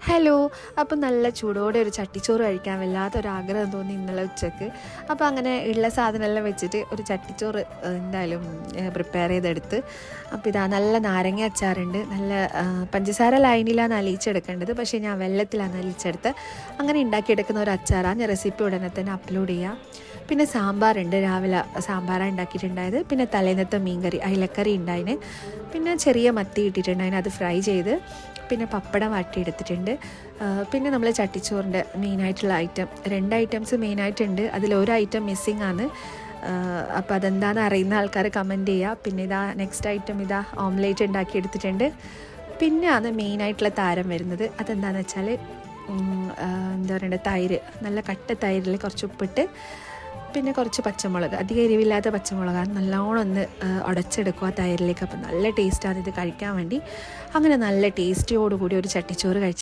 Hello. അപ്പം നല്ല ചൂടോടെ ഒരു ചട്ടിച്ചോറ് കഴിക്കാൻ വല്ലാത്തൊരാഗ്രഹം തോന്നി ഇന്നലെ ഉച്ചക്ക്. അപ്പോൾ അങ്ങനെ ഉള്ള സാധനമെല്ലാം വെച്ചിട്ട് ഒരു ചട്ടിച്ചോറ് എന്തായാലും പ്രിപ്പയർ ചെയ്തെടുത്ത്. അപ്പോൾ ഇതാ നല്ല നാരങ്ങ അച്ചാറുണ്ട്, നല്ല പഞ്ചസാര ലൈനിലാണ് അലിയിച്ചെടുക്കേണ്ടത്, പക്ഷേ ഞാൻ വെള്ളത്തിലാണ് അലിയിച്ചെടുത്ത്. അങ്ങനെ ഉണ്ടാക്കിയെടുക്കുന്ന ഒരു അച്ചാറാണ്. ഞാൻ റെസിപ്പി ഉടനെ തന്നെ അപ്ലോഡ് ചെയ്യാം. പിന്നെ സാമ്പാറുണ്ട്, രാവിലെ സാമ്പാറാണ് ഉണ്ടാക്കിയിട്ടുണ്ടായത്. പിന്നെ തലേന്നത്തെ മീൻകറി അയിലക്കറി ഉണ്ടായിന്. പിന്നെ ചെറിയ മത്തി ഇട്ടിട്ടുണ്ടായിന്, അത് ഫ്രൈ ചെയ്ത്. പിന്നെ പപ്പടം വാട്ടിയെടുത്തിട്ടുണ്ട്. പിന്നെ നമ്മൾ ചട്ടിച്ചോറിൻ്റെ മെയിനായിട്ടുള്ള ഐറ്റം 2 ഐറ്റംസ് മെയിനായിട്ടുണ്ട്, അതിലൊരു ഐറ്റം മിസ്സിങ് ആണ്. അപ്പോൾ അതെന്താണെന്ന് അറിയുന്ന ആൾക്കാർ കമൻറ്റ് ചെയ്യുക. പിന്നെ ഇതാ നെക്സ്റ്റ് ഐറ്റം ഇതാ ഓംലേറ്റ് ഉണ്ടാക്കിയെടുത്തിട്ടുണ്ട്. പിന്നെയാണ് മെയിനായിട്ടുള്ള താരം വരുന്നത്. അതെന്താണെന്ന് വെച്ചാൽ എന്താ പറയണ്ടത്, തൈര്, നല്ല കട്ട തൈരിൽ കുറച്ച് ഉപ്പിട്ട് പിന്നെ കുറച്ച് പച്ചമുളക്, അധികം എരിവില്ലാത്ത പച്ചമുളകാണ്, നല്ലോണം ഒന്ന് ഉടച്ചെടുക്കുക തൈരിലേക്ക്. അപ്പോൾ നല്ല ടേസ്റ്റാണ് ഇത് കഴിക്കാൻ വേണ്ടി. അങ്ങനെ നല്ല ടേസ്റ്റിയോടുകൂടി ഒരു ചട്ടിച്ചോറ് കഴിച്ചു.